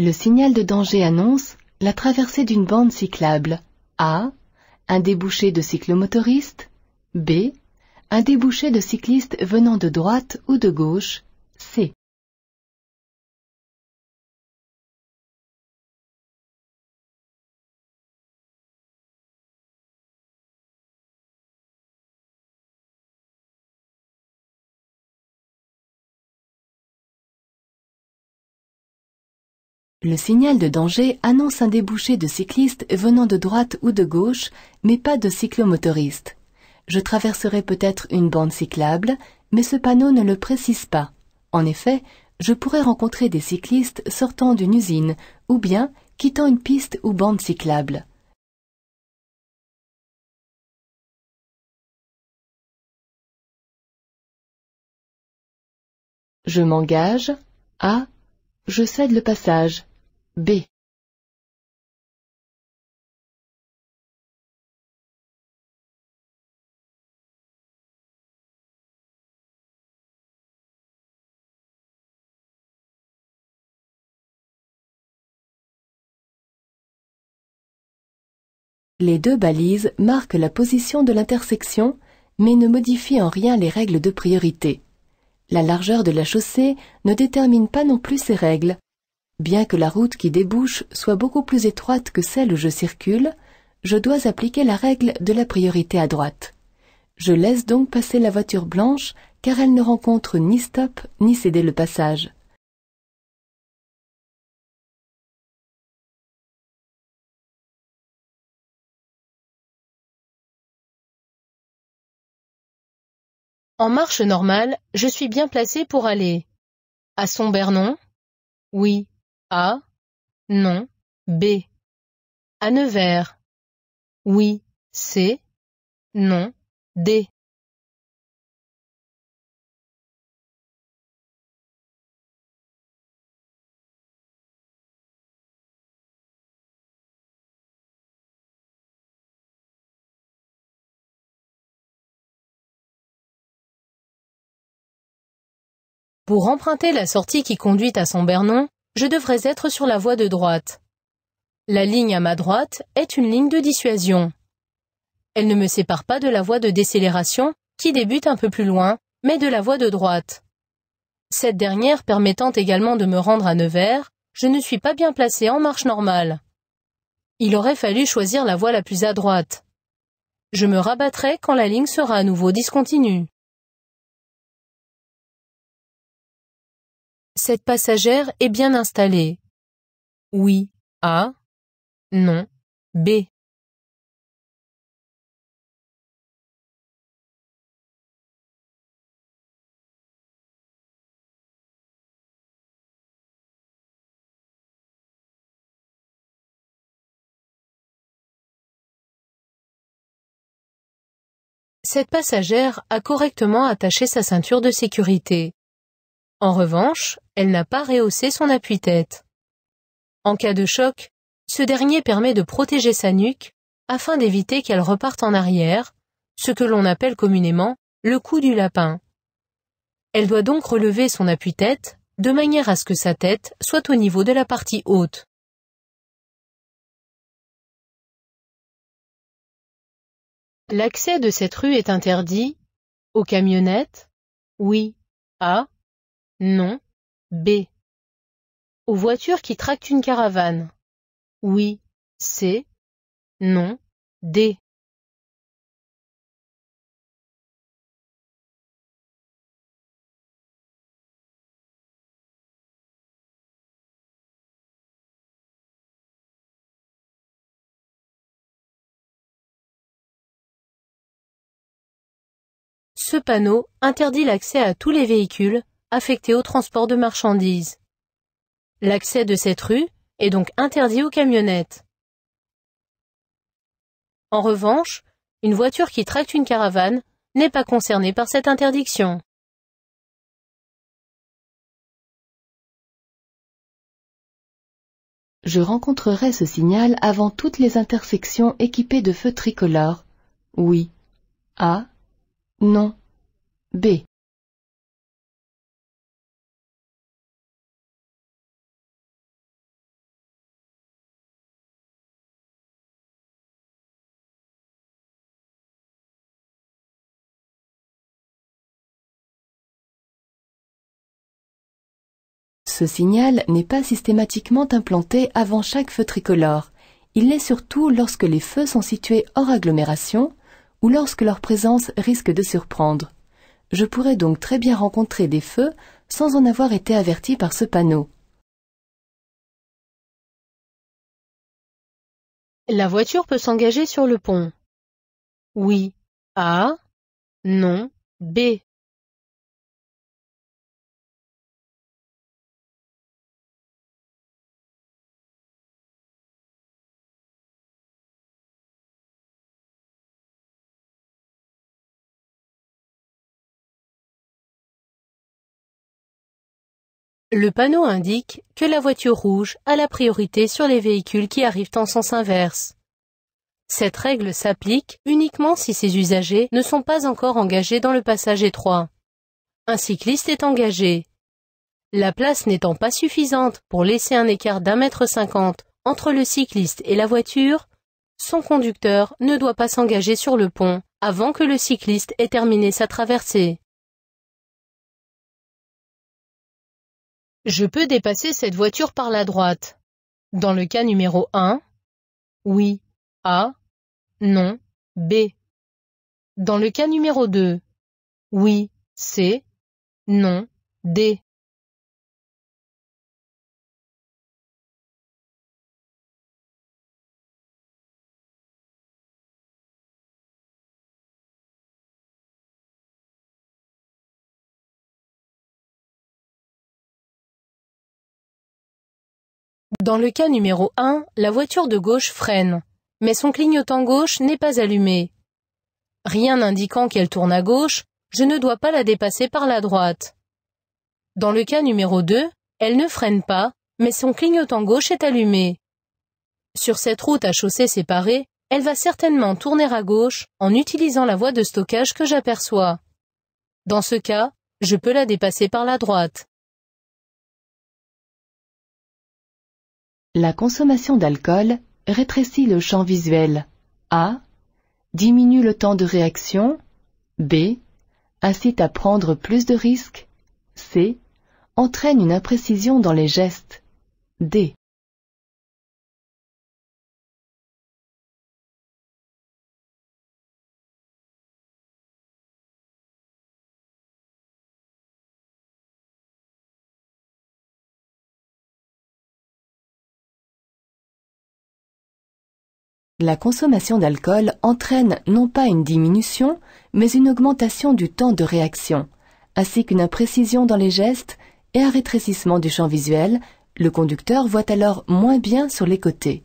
Le signal de danger annonce la traversée d'une bande cyclable. A. Un débouché de cyclomotoristes. B. Un débouché de cyclistes venant de droite ou de gauche. C. Le signal de danger annonce un débouché de cyclistes venant de droite ou de gauche, mais pas de cyclomotoristes. Je traverserai peut-être une bande cyclable, mais ce panneau ne le précise pas. En effet, je pourrais rencontrer des cyclistes sortant d'une usine ou bien quittant une piste ou bande cyclable. Je m'engage. A. Je cède le passage. B. Les deux balises marquent la position de l'intersection, mais ne modifient en rien les règles de priorité. La largeur de la chaussée ne détermine pas non plus ces règles. Bien que la route qui débouche soit beaucoup plus étroite que celle où je circule, je dois appliquer la règle de la priorité à droite. Je laisse donc passer la voiture blanche car elle ne rencontre ni stop ni céder le passage. En marche normale, je suis bien placé pour aller à Sombernon. Oui. A. Non. B. À Nevers. Oui. C. Non. D. Pour emprunter la sortie qui conduit à Sombernon, je devrais être sur la voie de droite. La ligne à ma droite est une ligne de dissuasion. Elle ne me sépare pas de la voie de décélération, qui débute un peu plus loin, mais de la voie de droite. Cette dernière permettant également de me rendre à Nevers, je ne suis pas bien placé en marche normale. Il aurait fallu choisir la voie la plus à droite. Je me rabattrai quand la ligne sera à nouveau discontinue. Cette passagère est bien installée. Oui. A. Non. B. Cette passagère a correctement attaché sa ceinture de sécurité. En revanche, elle n'a pas rehaussé son appui-tête. En cas de choc, ce dernier permet de protéger sa nuque afin d'éviter qu'elle reparte en arrière, ce que l'on appelle communément le coup du lapin. Elle doit donc relever son appui-tête de manière à ce que sa tête soit au niveau de la partie haute. L'accès de cette rue est interdit aux camionnettes. Oui. A. Non. B. Aux voitures qui tractent une caravane. Oui. C. Non. D. Ce panneau interdit l'accès à tous les véhicules affectés au transport de marchandises. L'accès de cette rue est donc interdit aux camionnettes. En revanche, une voiture qui tracte une caravane n'est pas concernée par cette interdiction. Je rencontrerai ce signal avant toutes les intersections équipées de feux tricolores. Oui. A. Non. B. Ce signal n'est pas systématiquement implanté avant chaque feu tricolore. Il l'est surtout lorsque les feux sont situés hors agglomération ou lorsque leur présence risque de surprendre. Je pourrais donc très bien rencontrer des feux sans en avoir été averti par ce panneau. La voiture peut s'engager sur le pont. Oui. A. Non. B. Le panneau indique que la voiture rouge a la priorité sur les véhicules qui arrivent en sens inverse. Cette règle s'applique uniquement si ces usagers ne sont pas encore engagés dans le passage étroit. Un cycliste est engagé. La place n'étant pas suffisante pour laisser un écart d'1,50 m entre le cycliste et la voiture, son conducteur ne doit pas s'engager sur le pont avant que le cycliste ait terminé sa traversée. Je peux dépasser cette voiture par la droite. Dans le cas numéro 1, oui, A, non, B. Dans le cas numéro 2, oui, C, non, D. Dans le cas numéro 1, la voiture de gauche freine, mais son clignotant gauche n'est pas allumé. Rien n'indiquant qu'elle tourne à gauche, je ne dois pas la dépasser par la droite. Dans le cas numéro 2, elle ne freine pas, mais son clignotant gauche est allumé. Sur cette route à chaussée séparée, elle va certainement tourner à gauche en utilisant la voie de stockage que j'aperçois. Dans ce cas, je peux la dépasser par la droite. La consommation d'alcool rétrécit le champ visuel. A. Diminue le temps de réaction. B. Incite à prendre plus de risques. C. Entraîne une imprécision dans les gestes. D. La consommation d'alcool entraîne non pas une diminution, mais une augmentation du temps de réaction, ainsi qu'une imprécision dans les gestes et un rétrécissement du champ visuel. Le conducteur voit alors moins bien sur les côtés.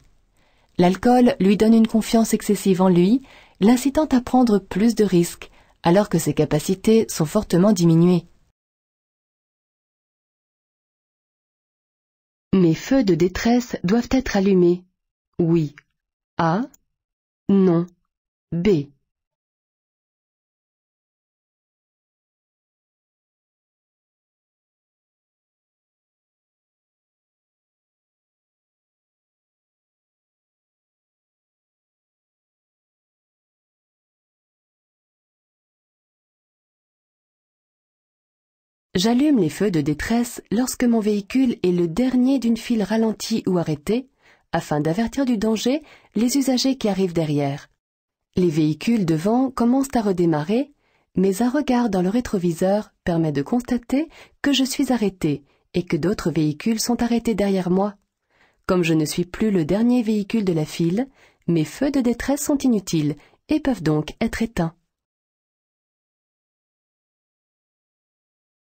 L'alcool lui donne une confiance excessive en lui, l'incitant à prendre plus de risques, alors que ses capacités sont fortement diminuées. Mes feux de détresse doivent être allumés. Oui. A. Non. B. J'allume les feux de détresse lorsque mon véhicule est le dernier d'une file ralentie ou arrêtée, afin d'avertir du danger les usagers qui arrivent derrière. Les véhicules devant commencent à redémarrer, mais un regard dans le rétroviseur permet de constater que je suis arrêté et que d'autres véhicules sont arrêtés derrière moi. Comme je ne suis plus le dernier véhicule de la file, mes feux de détresse sont inutiles et peuvent donc être éteints.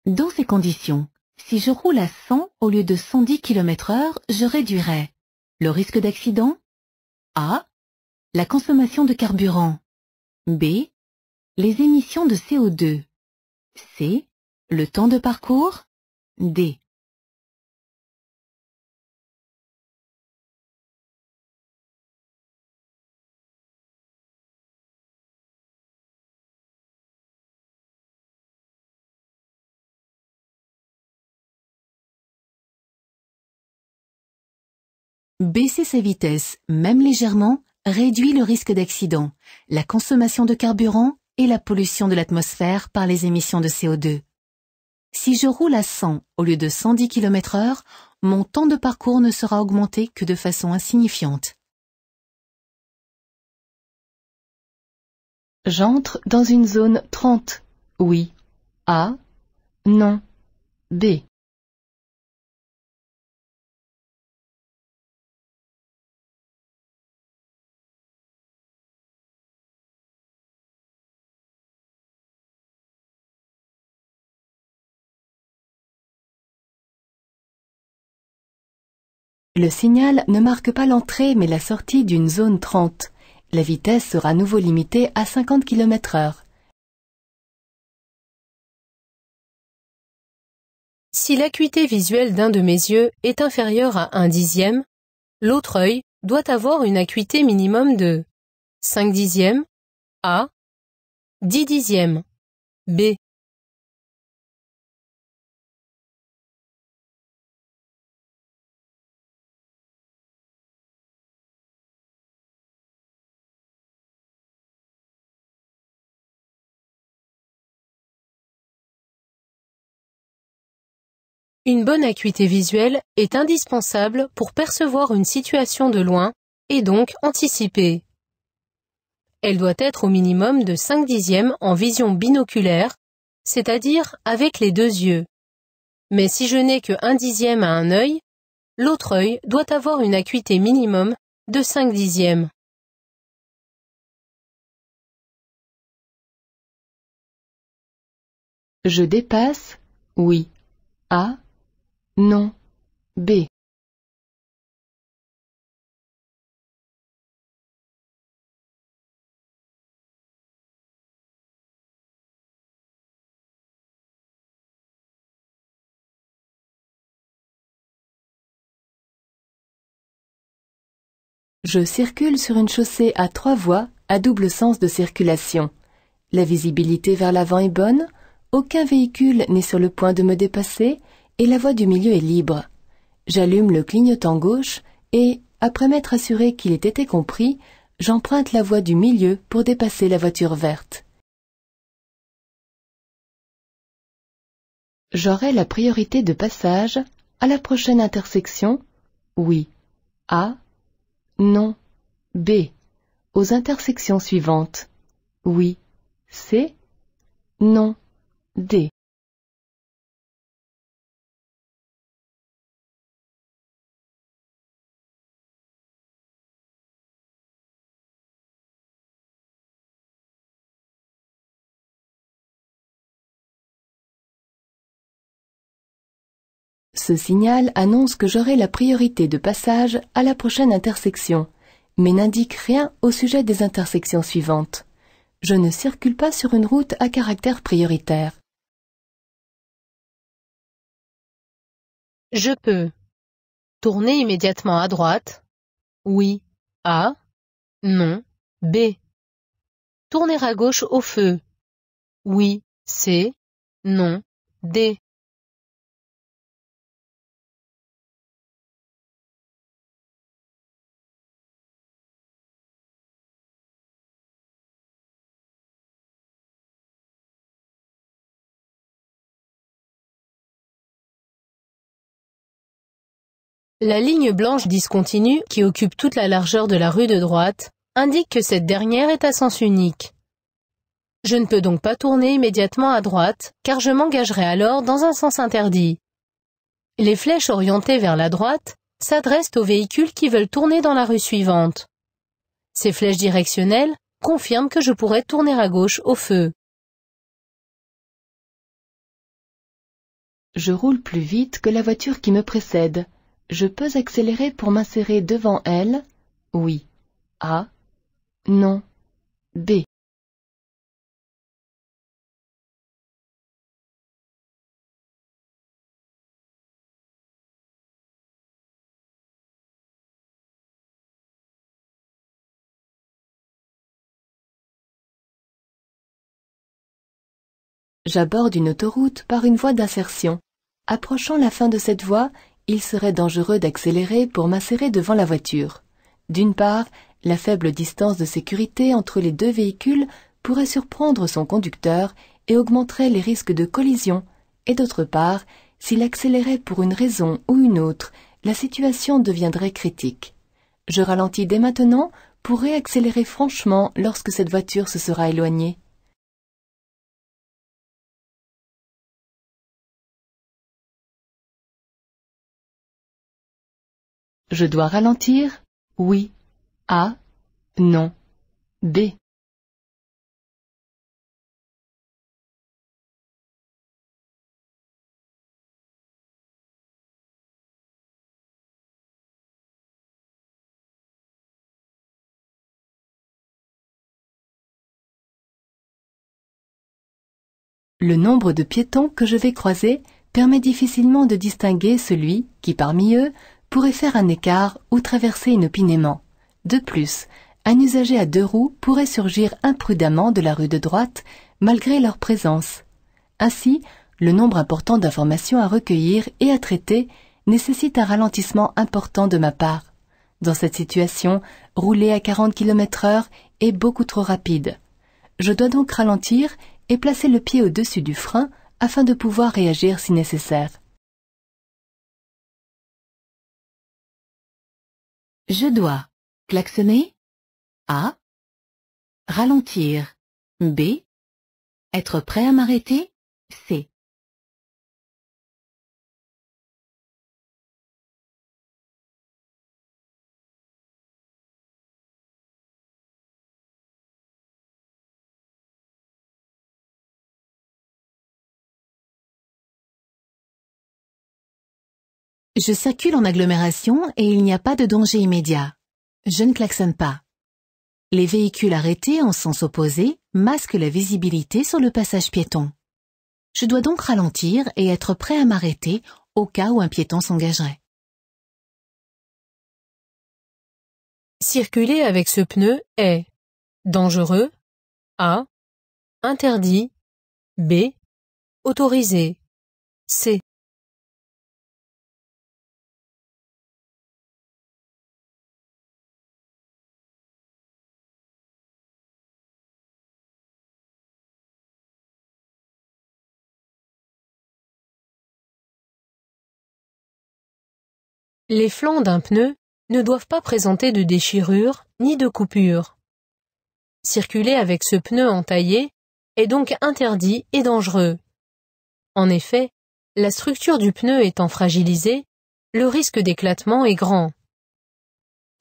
Dans ces conditions, si je roule à 100 au lieu de 110 km/h, je réduirai le risque d'accident. A. La consommation de carburant. B. Les émissions de CO2. C. Le temps de parcours. D. Baisser sa vitesse, même légèrement, réduit le risque d'accident, la consommation de carburant et la pollution de l'atmosphère par les émissions de CO2. Si je roule à 100 au lieu de 110 km/h, mon temps de parcours ne sera augmenté que de façon insignifiante. J'entre dans une zone 30. Oui. A. Non. B. Le signal ne marque pas l'entrée mais la sortie d'une zone 30. La vitesse sera à nouveau limitée à 50 km/h. Si l'acuité visuelle d'un de mes yeux est inférieure à 1/10, l'autre œil doit avoir une acuité minimum de 5/10, A, 10/10, B. Une bonne acuité visuelle est indispensable pour percevoir une situation de loin et donc anticiper. Elle doit être au minimum de 5/10 en vision binoculaire, c'est-à-dire avec les deux yeux. Mais si je n'ai que 1/10 à un œil, l'autre œil doit avoir une acuité minimum de 5/10. Je dépasse. Oui. A. Non. B. Je circule sur une chaussée à 3 voies à double sens de circulation. La visibilité vers l'avant est bonne, aucun véhicule n'est sur le point de me dépasser et la voie du milieu est libre. J'allume le clignotant gauche et, après m'être assuré qu'il ait été compris, j'emprunte la voie du milieu pour dépasser la voiture verte. J'aurai la priorité de passage à la prochaine intersection. Oui. A. Non. B. Aux intersections suivantes. Oui. C. Non. D. Ce signal annonce que j'aurai la priorité de passage à la prochaine intersection, mais n'indique rien au sujet des intersections suivantes. Je ne circule pas sur une route à caractère prioritaire. Je peux tourner immédiatement à droite. Oui. A. Non. B. Tourner à gauche au feu. Oui. C. Non. D. La ligne blanche discontinue, qui occupe toute la largeur de la rue de droite, indique que cette dernière est à sens unique. Je ne peux donc pas tourner immédiatement à droite, car je m'engagerai alors dans un sens interdit. Les flèches orientées vers la droite s'adressent aux véhicules qui veulent tourner dans la rue suivante. Ces flèches directionnelles confirment que je pourrais tourner à gauche au feu. Je roule plus vite que la voiture qui me précède. Je peux accélérer pour m'insérer devant elle. Oui. A. Non. B. J'aborde une autoroute par une voie d'insertion. Approchant la fin de cette voie, il serait dangereux d'accélérer pour m'insérer devant la voiture. D'une part, la faible distance de sécurité entre les deux véhicules pourrait surprendre son conducteur et augmenterait les risques de collision, et d'autre part, s'il accélérait pour une raison ou une autre, la situation deviendrait critique. Je ralentis dès maintenant pour réaccélérer franchement lorsque cette voiture se sera éloignée. Je dois ralentir? Oui. A. Non. B. Le nombre de piétons que je vais croiser permet difficilement de distinguer celui qui, parmi eux, pourrait faire un écart ou traverser inopinément. De plus, un usager à deux roues pourrait surgir imprudemment de la rue de droite, malgré leur présence. Ainsi, le nombre important d'informations à recueillir et à traiter nécessite un ralentissement important de ma part. Dans cette situation, rouler à 40 km/h est beaucoup trop rapide. Je dois donc ralentir et placer le pied au-dessus du frein afin de pouvoir réagir si nécessaire. Je dois klaxonner. A. Ralentir. B. Être prêt à m'arrêter. C. Je circule en agglomération et il n'y a pas de danger immédiat. Je ne klaxonne pas. Les véhicules arrêtés en sens opposé masquent la visibilité sur le passage piéton. Je dois donc ralentir et être prêt à m'arrêter au cas où un piéton s'engagerait. Circuler avec ce pneu est dangereux. A. Interdit. B. Autorisé. C. Les flancs d'un pneu ne doivent pas présenter de déchirures ni de coupures. Circuler avec ce pneu entaillé est donc interdit et dangereux. En effet, la structure du pneu étant fragilisée, le risque d'éclatement est grand.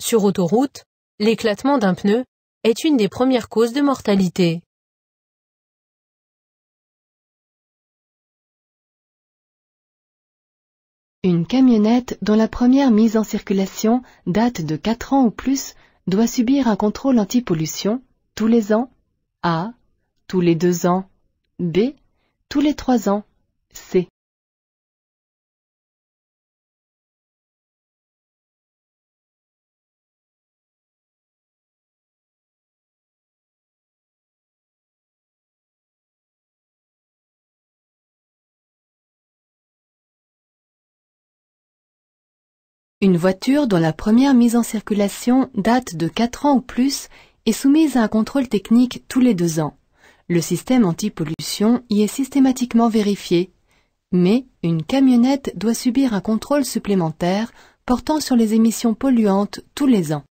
Sur autoroute, l'éclatement d'un pneu est une des premières causes de mortalité. Une camionnette dont la première mise en circulation date de 4 ans ou plus doit subir un contrôle anti-pollution tous les ans. A. Tous les 2 ans. B. Tous les 3 ans. C. Une voiture dont la première mise en circulation date de 4 ans ou plus est soumise à un contrôle technique tous les 2 ans. Le système anti-pollution y est systématiquement vérifié. Mais une camionnette doit subir un contrôle supplémentaire portant sur les émissions polluantes tous les ans.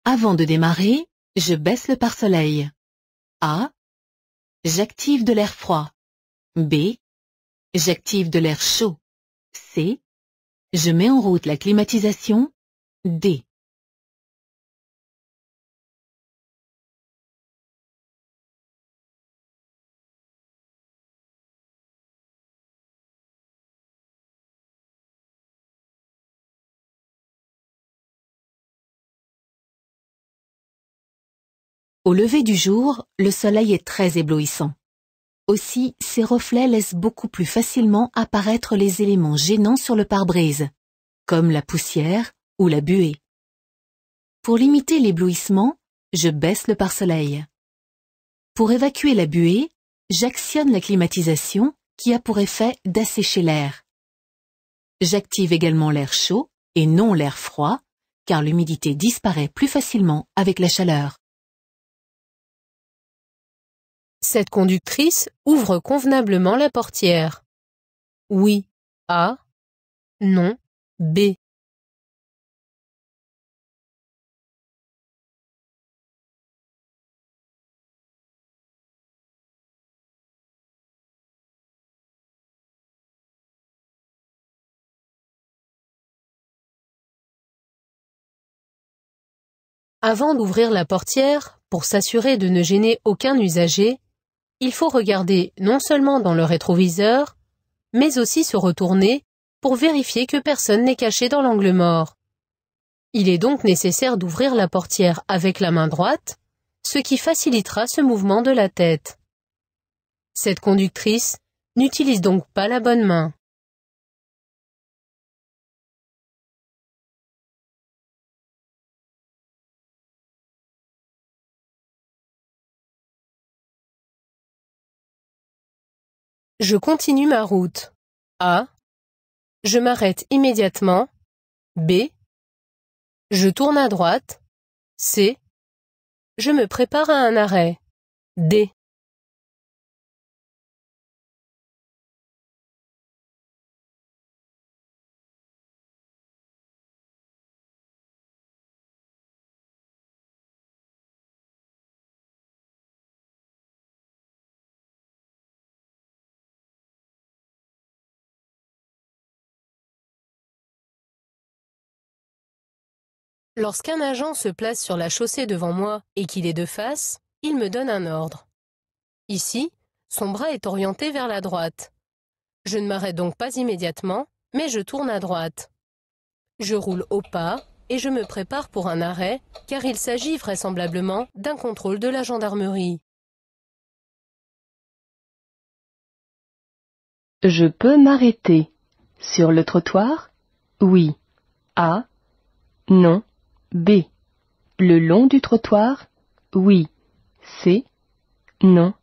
Avant de démarrer, je baisse le pare-soleil. A. J'active de l'air froid. B. J'active de l'air chaud. C. Je mets en route la climatisation. D. Au lever du jour, le soleil est très éblouissant. Aussi, ses reflets laissent beaucoup plus facilement apparaître les éléments gênants sur le pare-brise, comme la poussière ou la buée. Pour limiter l'éblouissement, je baisse le pare-soleil. Pour évacuer la buée, j'actionne la climatisation qui a pour effet d'assécher l'air. J'active également l'air chaud et non l'air froid, car l'humidité disparaît plus facilement avec la chaleur. Cette conductrice ouvre convenablement la portière. Oui, A. Non, B. Avant d'ouvrir la portière, pour s'assurer de ne gêner aucun usager, il faut regarder non seulement dans le rétroviseur, mais aussi se retourner pour vérifier que personne n'est caché dans l'angle mort. Il est donc nécessaire d'ouvrir la portière avec la main droite, ce qui facilitera ce mouvement de la tête. Cette conductrice n'utilise donc pas la bonne main. Je continue ma route. A. Je m'arrête immédiatement. B. Je tourne à droite. C. Je me prépare à un arrêt. D. Lorsqu'un agent se place sur la chaussée devant moi et qu'il est de face, il me donne un ordre. Ici, son bras est orienté vers la droite. Je ne m'arrête donc pas immédiatement, mais je tourne à droite. Je roule au pas et je me prépare pour un arrêt, car il s'agit vraisemblablement d'un contrôle de la gendarmerie. Je peux m'arrêter. Sur le trottoir? Oui. A. Non. B. Le long du trottoir? Oui. C. Non.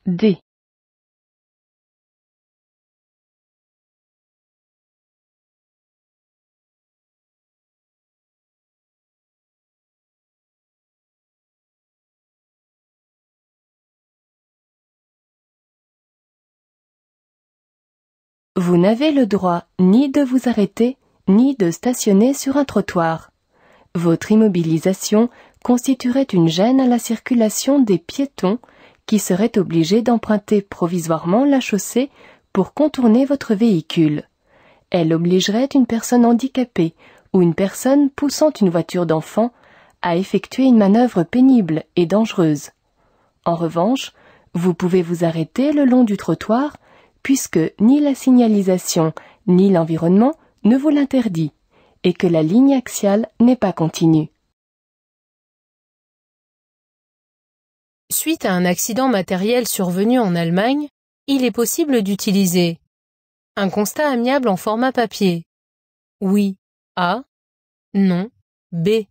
D. Vous n'avez le droit ni de vous arrêter, ni de stationner sur un trottoir. Votre immobilisation constituerait une gêne à la circulation des piétons qui seraient obligés d'emprunter provisoirement la chaussée pour contourner votre véhicule. Elle obligerait une personne handicapée ou une personne poussant une voiture d'enfant à effectuer une manœuvre pénible et dangereuse. En revanche, vous pouvez vous arrêter le long du trottoir puisque ni la signalisation ni l'environnement ne vous l'interdit et que la ligne axiale n'est pas continue. Suite à un accident matériel survenu en Allemagne, il est possible d'utiliser un constat amiable en format papier. Oui, A. Non, B.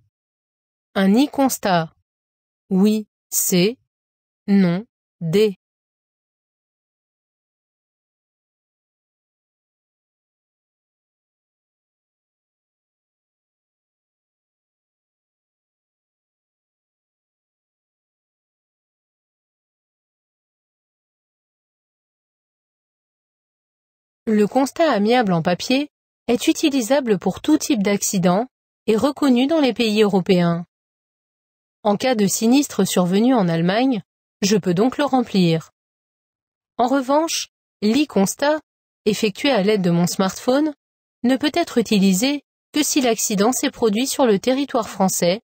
Un e-constat. Oui, C. Non, D. Le constat amiable en papier est utilisable pour tout type d'accident et reconnu dans les pays européens. En cas de sinistre survenu en Allemagne, je peux donc le remplir. En revanche, l'e-constat, effectué à l'aide de mon smartphone, ne peut être utilisé que si l'accident s'est produit sur le territoire français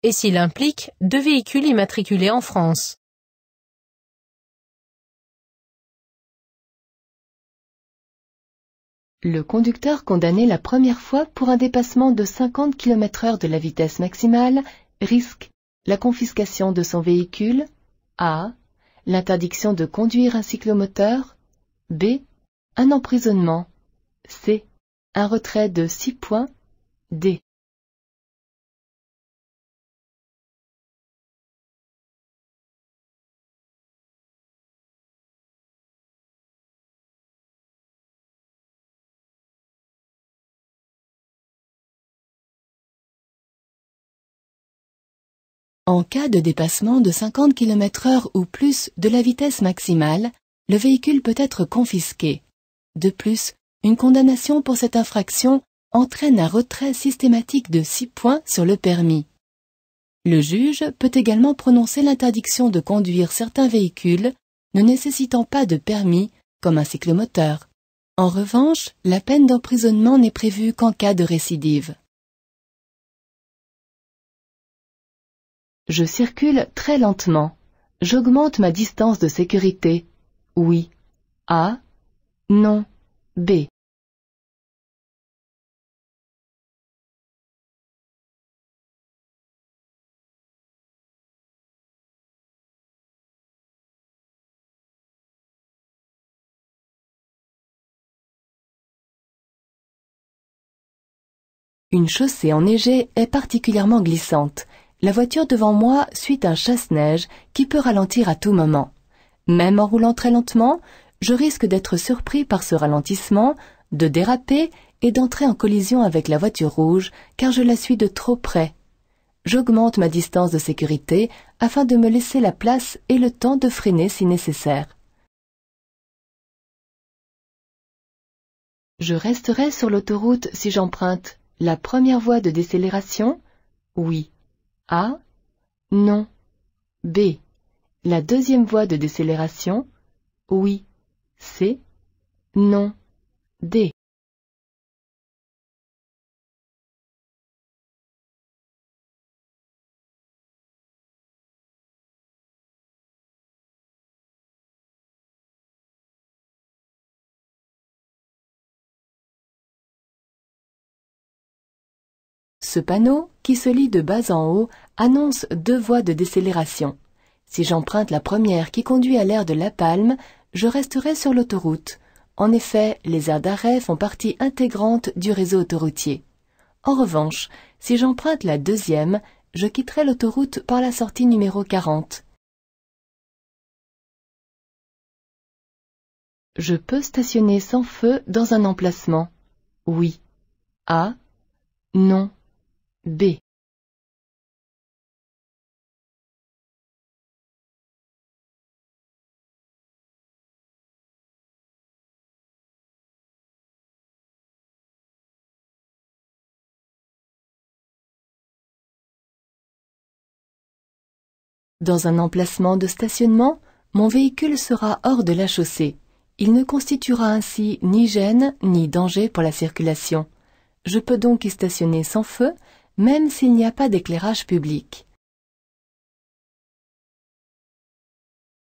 et s'il implique 2 véhicules immatriculés en France. Le conducteur condamné la première fois pour un dépassement de 50 km/h de la vitesse maximale risque la confiscation de son véhicule, A. L'interdiction de conduire un cyclomoteur, B. Un emprisonnement, C. Un retrait de 6 points, D. En cas de dépassement de 50 km/h ou plus de la vitesse maximale, le véhicule peut être confisqué. De plus, une condamnation pour cette infraction entraîne un retrait systématique de 6 points sur le permis. Le juge peut également prononcer l'interdiction de conduire certains véhicules ne nécessitant pas de permis, comme un cyclomoteur. En revanche, la peine d'emprisonnement n'est prévue qu'en cas de récidive. Je circule très lentement. J'augmente ma distance de sécurité. Oui. A. Non. B. Une chaussée enneigée est particulièrement glissante. La voiture devant moi suit un chasse-neige qui peut ralentir à tout moment. Même en roulant très lentement, je risque d'être surpris par ce ralentissement, de déraper et d'entrer en collision avec la voiture rouge car je la suis de trop près. J'augmente ma distance de sécurité afin de me laisser la place et le temps de freiner si nécessaire. Je resterai sur l'autoroute si j'emprunte la première voie de décélération. Oui. A. Non. B. La deuxième voie de décélération. Oui. C. Non. D. Ce panneau, qui se lit de bas en haut, annonce 2 voies de décélération. Si j'emprunte la première qui conduit à l'aire de La Palme, je resterai sur l'autoroute. En effet, les aires d'arrêt font partie intégrante du réseau autoroutier. En revanche, si j'emprunte la deuxième, je quitterai l'autoroute par la sortie numéro 40. Je peux stationner sans feu dans un emplacement. Oui. A. Non. B. Dans un emplacement de stationnement, mon véhicule sera hors de la chaussée. Il ne constituera ainsi ni gêne ni danger pour la circulation. Je peux donc y stationner sans feu, même s'il n'y a pas d'éclairage public.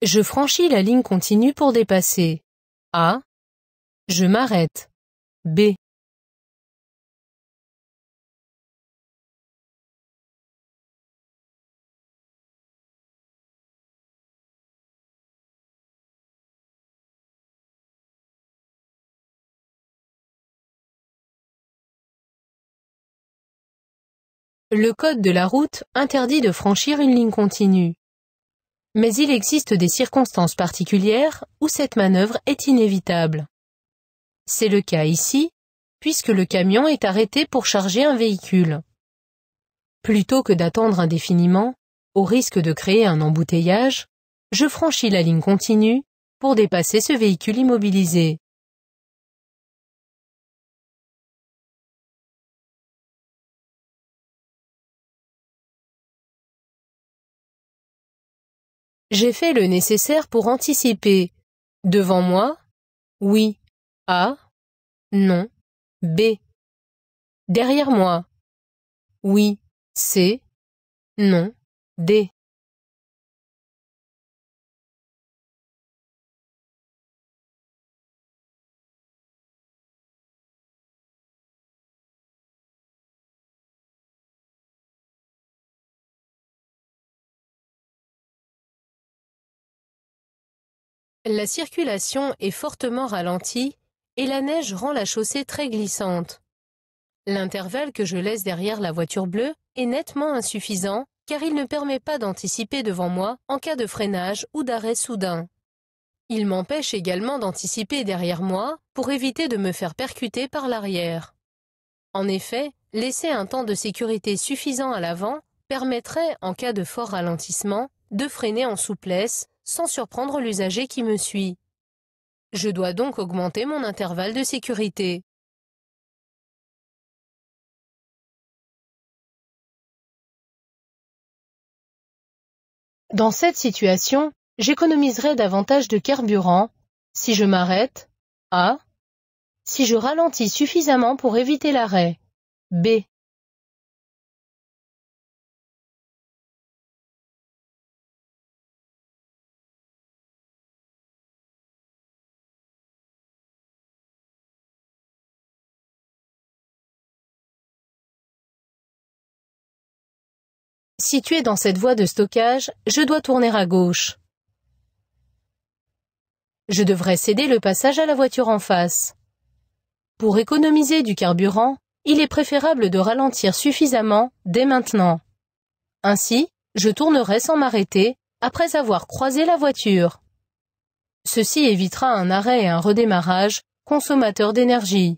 Je franchis la ligne continue pour dépasser. A. Je m'arrête. B. Le code de la route interdit de franchir une ligne continue. Mais il existe des circonstances particulières où cette manœuvre est inévitable. C'est le cas ici, puisque le camion est arrêté pour charger un véhicule. Plutôt que d'attendre indéfiniment, au risque de créer un embouteillage, je franchis la ligne continue pour dépasser ce véhicule immobilisé. J'ai fait le nécessaire pour anticiper. Devant moi, oui, A, non, B. Derrière moi, oui, C, non, D. La circulation est fortement ralentie et la neige rend la chaussée très glissante. L'intervalle que je laisse derrière la voiture bleue est nettement insuffisant car il ne permet pas d'anticiper devant moi en cas de freinage ou d'arrêt soudain. Il m'empêche également d'anticiper derrière moi pour éviter de me faire percuter par l'arrière. En effet, laisser un temps de sécurité suffisant à l'avant permettrait, en cas de fort ralentissement, de freiner en souplesse sans surprendre l'usager qui me suit. Je dois donc augmenter mon intervalle de sécurité. Dans cette situation, j'économiserai davantage de carburant si je m'arrête. A. Si je ralentis suffisamment pour éviter l'arrêt. B. Situé dans cette voie de stockage, je dois tourner à gauche. Je devrais céder le passage à la voiture en face. Pour économiser du carburant, il est préférable de ralentir suffisamment dès maintenant. Ainsi, je tournerai sans m'arrêter après avoir croisé la voiture. Ceci évitera un arrêt et un redémarrage consommateurs d'énergie.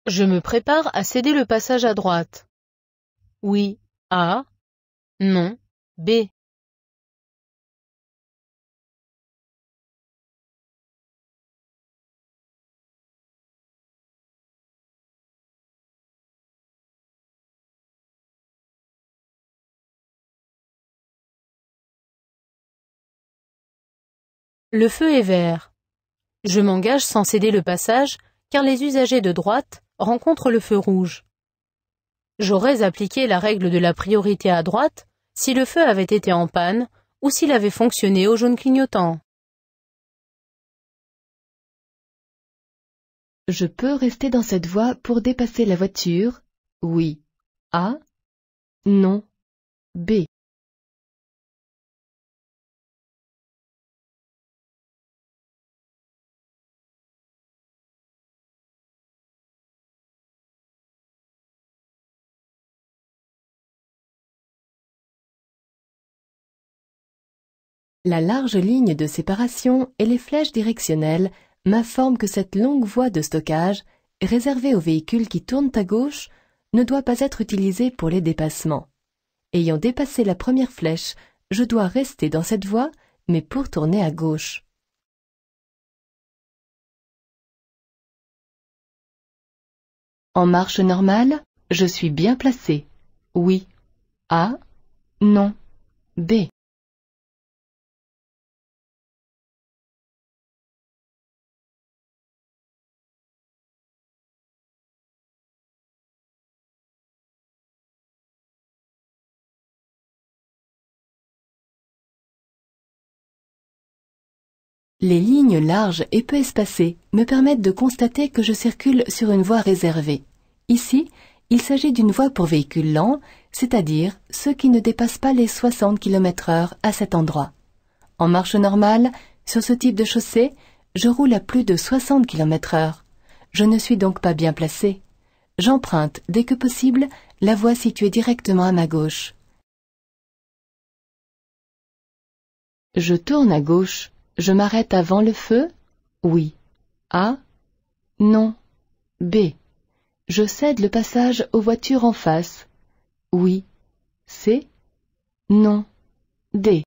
Je me prépare à céder le passage à droite. Oui, A. Non, B. Le feu est vert. Je m'engage sans céder le passage car les usagers de droite rencontrent le feu rouge. J'aurais appliqué la règle de la priorité à droite si le feu avait été en panne ou s'il avait fonctionné au jaune clignotant. Je peux rester dans cette voie pour dépasser la voiture? Oui. A. Non. B. La large ligne de séparation et les flèches directionnelles m'informent que cette longue voie de stockage, réservée aux véhicules qui tournent à gauche, ne doit pas être utilisée pour les dépassements. Ayant dépassé la première flèche, je dois rester dans cette voie, mais pour tourner à gauche. En marche normale, je suis bien placé. Oui. A. Non. B. Les lignes larges et peu espacées me permettent de constater que je circule sur une voie réservée. Ici, il s'agit d'une voie pour véhicules lents, c'est-à-dire ceux qui ne dépassent pas les 60 km/h à cet endroit. En marche normale, sur ce type de chaussée, je roule à plus de 60 km/h. Je ne suis donc pas bien placé. J'emprunte, dès que possible, la voie située directement à ma gauche. Je tourne à gauche. Je m'arrête avant le feu? Oui. A. Non. B. Je cède le passage aux voitures en face? Oui. C. Non. D.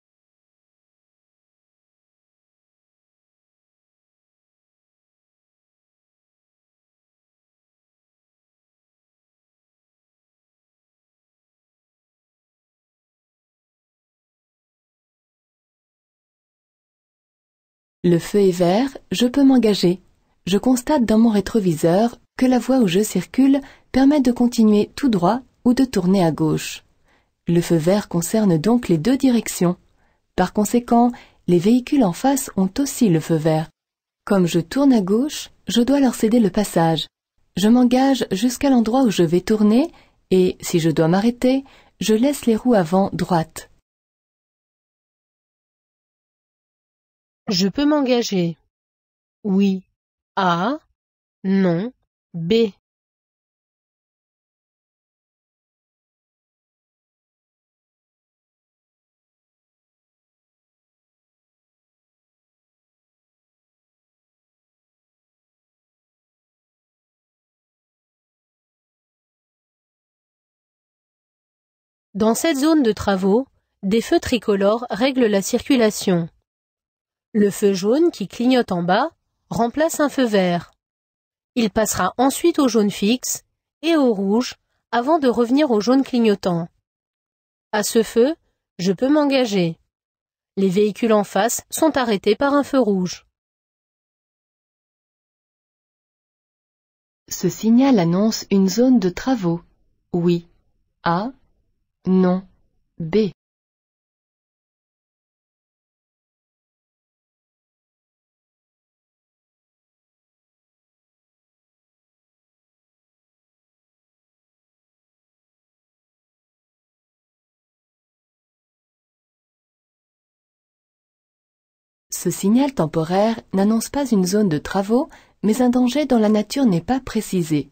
Le feu est vert, je peux m'engager. Je constate dans mon rétroviseur que la voie où je circule permet de continuer tout droit ou de tourner à gauche. Le feu vert concerne donc les deux directions. Par conséquent, les véhicules en face ont aussi le feu vert. Comme je tourne à gauche, je dois leur céder le passage. Je m'engage jusqu'à l'endroit où je vais tourner et, si je dois m'arrêter, je laisse les roues avant droites. Je peux m'engager. Oui. A. Non. B. Dans cette zone de travaux, des feux tricolores règlent la circulation. Le feu jaune qui clignote en bas remplace un feu vert. Il passera ensuite au jaune fixe et au rouge avant de revenir au jaune clignotant. À ce feu, je peux m'engager. Les véhicules en face sont arrêtés par un feu rouge. Ce signal annonce une zone de travaux. Oui. A. Non. B. Ce signal temporaire n'annonce pas une zone de travaux, mais un danger dont la nature n'est pas précisée.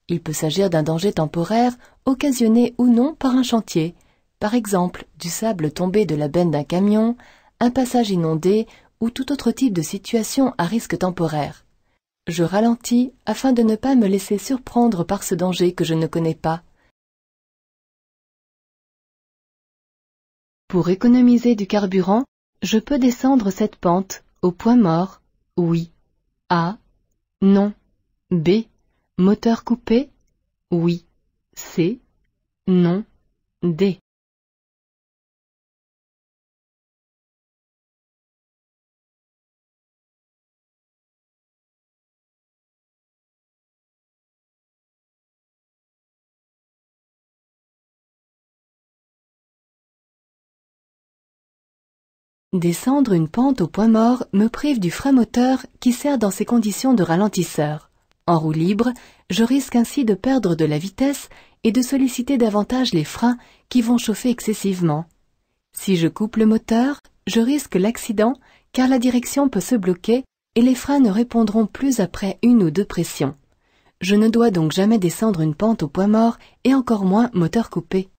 Il peut s'agir d'un danger temporaire occasionné ou non par un chantier, par exemple du sable tombé de la benne d'un camion, un passage inondé ou tout autre type de situation à risque temporaire. Je ralentis afin de ne pas me laisser surprendre par ce danger que je ne connais pas. Pour économiser du carburant, je peux descendre cette pente au point mort. Oui. A. Non. B. Moteur coupé. Oui. C. Non. D. Descendre une pente au point mort me prive du frein moteur qui sert dans ces conditions de ralentisseur. En roue libre, je risque ainsi de perdre de la vitesse et de solliciter davantage les freins qui vont chauffer excessivement. Si je coupe le moteur, je risque l'accident car la direction peut se bloquer et les freins ne répondront plus après une ou deux pressions. Je ne dois donc jamais descendre une pente au point mort et encore moins moteur coupé.